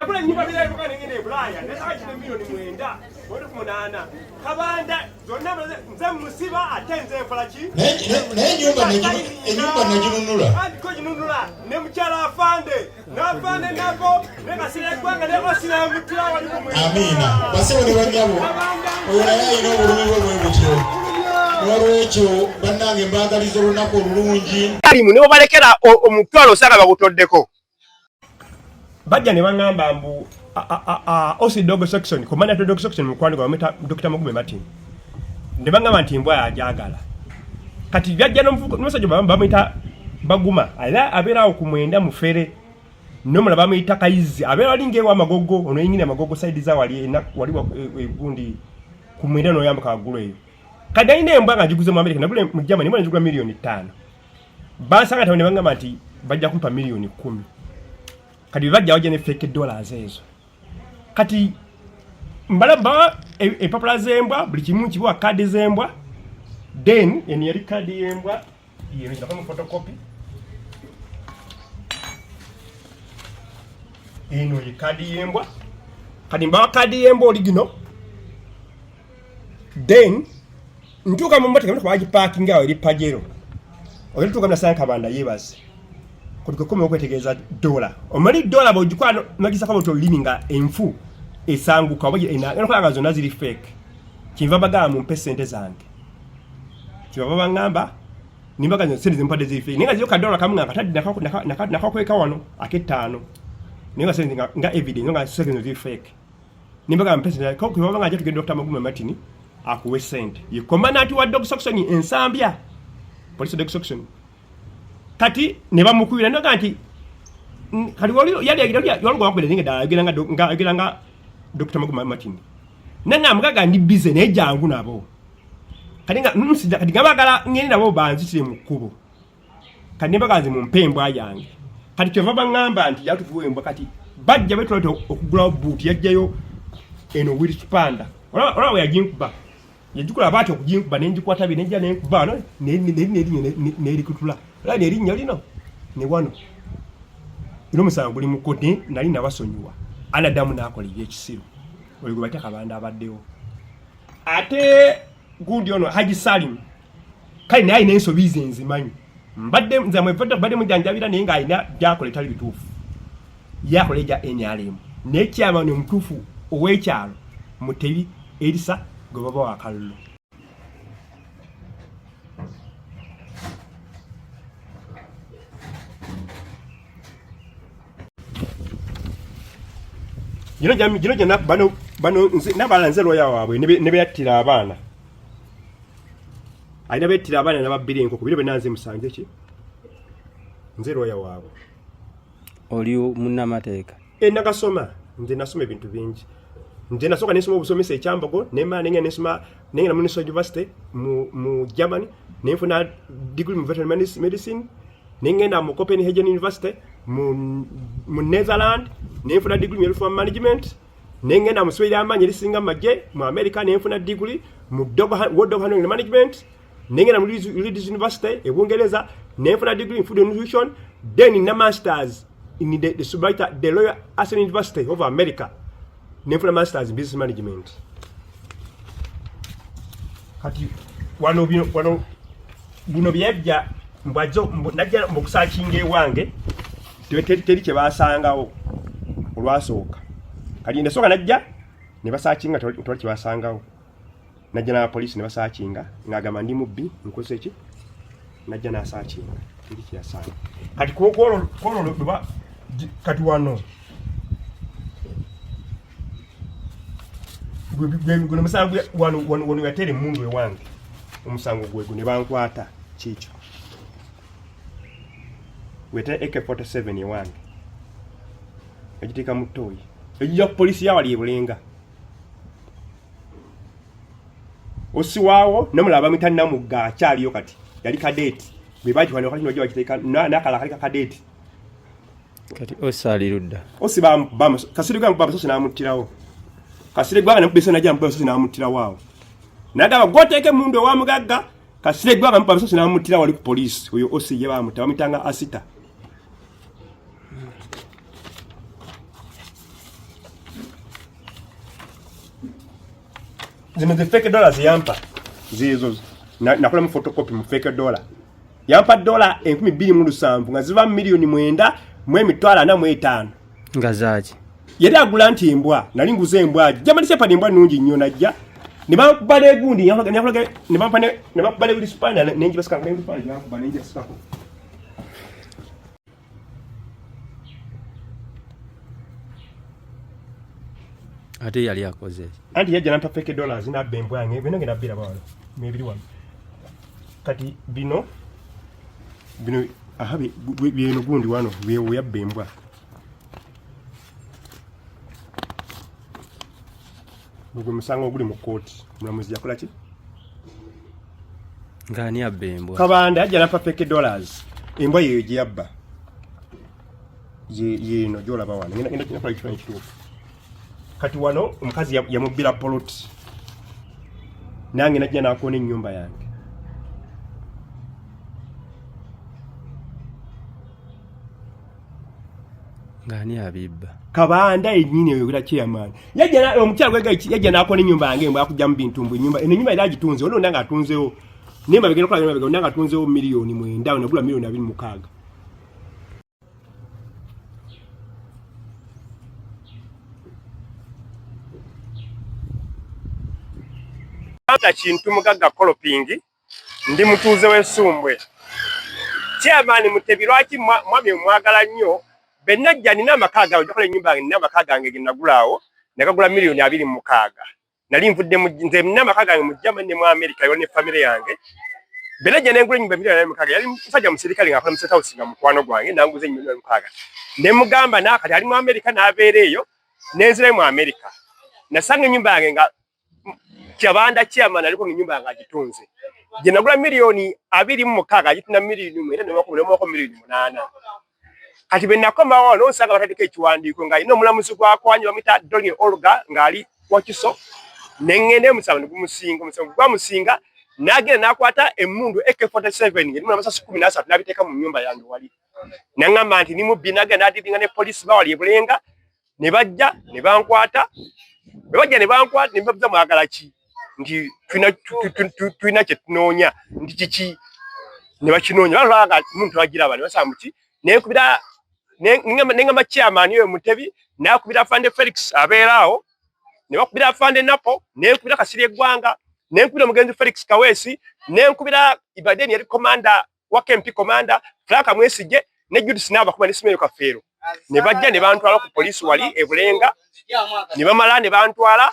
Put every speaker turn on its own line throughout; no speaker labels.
kule nyumba bila kuka nyingine Bulaya ndesa kile milioni mwenda wali kumunana kabanda zonna nze musiba atenze falachi
ne nyumba najinunula
andi ko jinunula ne mchala afande nafande nako ne kasile kwanga ne osila mutira wali kumwe
amina basewe ne banyabo oya yino bulumi bwe butyo Norwecho banange mbagalizo lunako lulungi
alimu ne balekera omutwalo sanga bakutoddeko bajja ne bangamba mbu osi dogo section komanda to dogo section mukwani kwa meta Dr. Mugume Martin ne bangamba nti mbwa ajagala kati byajja no mfuko nosajo bamita baguma ala abera okumwenda mufere nomula bamita kaizi abera linge wa magogo ono yingine magogo side za wali egundi kumwenda no yamba kagulu eyo kada ine mbwa ngajiguze mu America nabule mu Germany mbona njugula milioni 5 basanga tabone bangamba nti bajja kumpa milioni 10 kati bajja waje ne fake dollars ezo kati mbalaba epapula zembwa buli kimu kibwa kadi zembwa then eni yali kadi yembwa yero kama photocopy eno yi kadi yembwa kadi mba kadi yembwa original then ntuka mu motoka mko baji parking awo eri pajero oyetuka na sanka banda yebaze kuliko kome okwetegereza dola omali dola bojukwano magisa kama to liminga enfu esangu kwa baje ina kwanga zona ziri fake kimva baga mu percent zange kiba bangamba nimbaga nyo sente zimpade ziri fake ninga ziyoka dola kamunga katadi nakakweka wano aketano ninga sente nga evidence nga second ziri fake nimbaga mu percent ko kiba banga jetu Dr. Mugume Martin akuwe sente ye commandant wa dog section ensambia police dog section kati ne bamukuira ndo kanti kali wali yali yolgo wakwele ninga da nga Dr. Mugume Martin nanga mugaga ndi busy ne jangu nabo kati nga nsija kati gabagala ngeni nabo banzitire mukubo kati nebagazi mu mpembwa yange kati kyova bangamba nti yatuvuwembwa kati bajja betulete okugula boot yajjayo eno wheel spanda ora we yajinkuba yajukula abato okujinkuba nenjikwata binejja nenkuba no ne kutula la ne linya lino ne wano ino musango guli mukoti nali nabasonyiwa ana damu nakoli yekisiru oligo bataka abanda abaddewo ate gundi ono Haji Salim kai nayi nenso bizinzi manyi mbadde nzamwe foto badde mujanjabira nenga ayina byakole tali bitufu yakoleja NRM nekyama ne mutufu owekyalo mutebi Elisa gobaba wakallo Gino jana bano nabalanze loya wabwe ne beyattira abaana ayina beyattira abaana nababiri enko kubiro benanze musanje ki nze loya wabwe
oli munnamateeka
nakasoma nze nasoma ebintu bingi nze nasoka nesoma obusomesa ekyambogo nemala nenge nesoma nenge na Municipal University mu Germany nenfuna degree mu veterinary medicine nengenda mu Copenhagen University mu Netherlands nenfuna degree mu farm management nengenda mu Sweden amanye lisinga maje mu America nenfuna degree mu World Dog Handling Management nengenda mu Leeds University e Bungereza nenfuna degree in food and nutrition then in a masters in the Royal Aston University of America nenfuna masters in business management kati wano buno byajja mbwazo najja mbukusachinge wange teri kye basangawo olwasooka kali ndasoka najja ne basachinga toli kye basangawo najja na police ne basachinga ngagamba ndi mubbi nkoze ki najja na sachinga teri kye yasanga kati kokolo baba kati wano gwe musango wano yatere mundu ewange omusango gwe ne bankwata chicho weta AK47 ewange ejitika mutoyi ejja police yawali ebulenga osiwawo namulaba mitanna mugga akyaliyo kati yali kadeti bebaji wano kali nojja wakiteka nakala kali kadeti
kati osali rudda
osiba kasiri gwa baba sosi namutirawo kasire gwa nabisa najja mbaba sosi namutirawo nagaba goteke mundu wa mugagga kasire gwa mbaba sosi namutirawo ali ku police oyo osi yeba mutawa mitanga asita zino the fake dollars yampa zizo nakola mu photocopy mu fake dollar yampa dola 12,700 nga ziva milioni 9 mu emitwala na mu 5
ngazaji
yali agula nti embwa nali nguze embwa jamani sepa embwa nungi nnyo najja ne bakubale gundi ne bakubale uli spana nenji basika ngendu pale yakubale nenji sikako
ate yali akoze
anti yajja nampa fake dollars na bembwa yange bino ngenda bira bawalo mebiri wano kati bino ahabi bino gundi wano byewo yabembwa Nugu musango oguli mu kooti mulamuzi yakola ki
ngani abembwa
kabanda ajja nampa fake dollars embwa yeyo gyabba yino jola bawana ngenda kola kifanyi kituufu kati wano omukazi yamubira poloti nange najja nakona ennyumba yange
ngani abibba
kabanda enyine eyo bila chairman yajja omukyalo gwega yajja nakona ennyumba yange mbwa kujja mu bintu mbwe ennyumba eno ennyumba iraji tunze ono ndanga atunzewo nemba bigenda kola nemba ndanga atunzewo milioni 9 nagula milioni 26 ata kintu mugagga kolopingi ndi mutuze w'Esumbwe chairman Mutebi lwaki mwami mwagala nnyo benajja nina amakaga ojokola ennyumba yange nina amakaga gange ginagulaawo nakagula milioni 26 nali nvudde nze nina amakaga gange mu Germany ne mu America yo ne family yange benajja nengula ennyumba milioni 26 yali musajja musirikale ngakola mu State House nga mukwano gwange nanguze ennyumba 26 ne mugamba nakati ali mu America n'abeera eyo nenzire mu America nasanga ennyumba yange nga Kyabanda chairman aliko nyumba yanga agitunze je nagula milioni 26 agituna milioni 1 ne bakomulemo milioni 8 kati benakoma wano osanga batadike ekiwandiiko nga ino mulamuzi gwa kwanyi bamita Doni Olga ngali wakiso nengene musaba gwa musinga nagenda nakwata emundu AK47 ngeni mulamuzi 13 nabiteka mu nyumba yange wali nangamba nti ni mubinaga nadidinga ne police bawali ebulenga ne bajja ne bankwata ne babuza mwagala ki ndi tuina chetunonya ndi chichi ne bakinonya balaga muntu agira bali basamuki nekubira nenga machairman yo Mutebi nakubira Fande Felix abeerao ne bakubira Fande Napo nekubira Kasirye Gwanga nekubira Mugenzi Felix Kawesi nekubira Ibadeni yali commander wa KMP commander Flaka Mwesije ne Judith Naba kuba nisimero kafero ne bajja ne bantwala ku police wali ebulenga ne bamala ne bantwala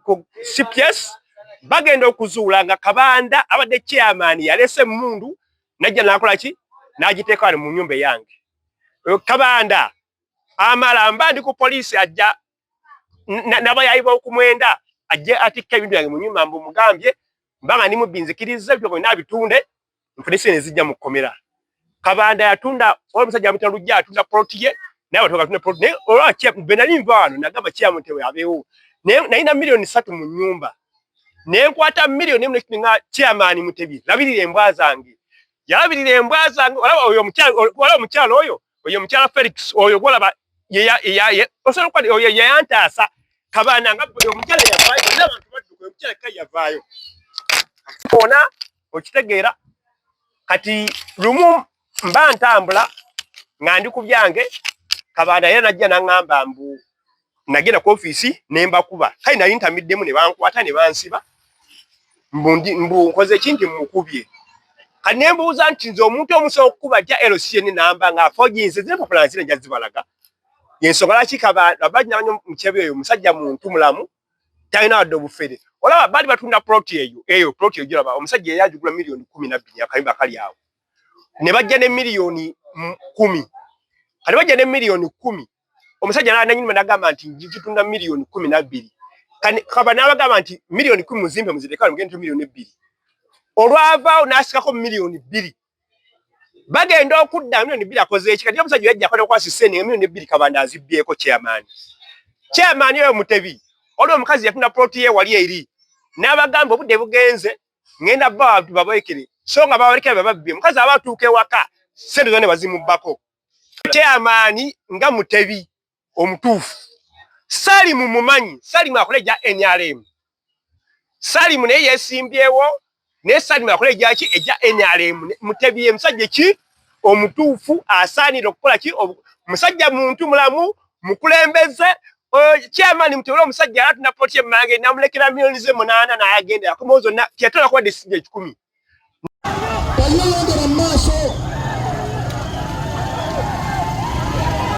ku CPS bagenda okuzuula nga Kabanda abadde chairman yalese mundu najja nakola ki najiteeka mu nyumba yange Kabanda amala mbandi ku police ajja nabayayiba okumwenda ajja atikka ebintu yange mu nyumba mbu mugambye mbanga ni mubinzikiriza byo nabitunde mfunise nezijja mu komera Kabanda yatunda omusajja mutalujja atunda protiye nawe toka tuna protiye olwa chia benali mvano nagamba chia Mutebi abeewo naina milioni 3 mu nyumba nenkwata milioni emwe nga chairman Mutebi labirire embwa zange yalabirire embwa zange wala oyo mukyalo oyo mukyala Felix oyo golaba ye osoro kwa oyo yantasa Kabanda nga oyo mukyala yavayo n'abantu badduko oyo mukyala kai yavayo ona okitegeera kati lumu mba ntambula ngandi ku byange Kabanda yena najja nangamba mbu nagenda ku office nemba kuba kai na intermiddemu ne bankwata ne bansiba mbu nkoze kinti mukubye kanembuuza nti nze omuntu omusobola okukuba ja LCN namba nga afojinze zino populansire jazibalaga yensobola Kabanda bajja Mutebi oyo musajja muntu mulamu talina wadde obufere olaba bali batunda ploti eyo ploti eyo jiraba omusajja yajugula milioni 12 akayimba kali awo ne bajja ne milioni 10 kali bajja ne milioni 10 omusajja nanyuma nagamba nti njitunda milioni 12 Kabanda abagamba nti milioni 10 muzimbe muzireka mugende milioni 2 olwava nasikako milioni 2 bagenda okudda milioni 2 akoze ekikati omusajja yajja akola kwa siseni milioni 2 Kabanda azibyeko chairman yo Mutebi olwo omukazi yatunda ploti ye wali eri n'abagamba obudde bugenze ngenda babaekere so nga babalekera bababye mukazi abatuuke waka sente zone bazimubbako chairman nga Mutebi omutuufu Salimu mumanyi, Salimu akoleja NRM. Salimu naye yesimbyewo, ne Salimu akoleja ki eja NRM. Mutebiye musajja ki omutuufu asaanira okukola ki musajja muntu mulamu mukulembeze chairman mutewolo musajja atuna poti emange namulekera milioni 8 na agenda akomozo na kyatola kwa desije 10.
Banyolondera maaso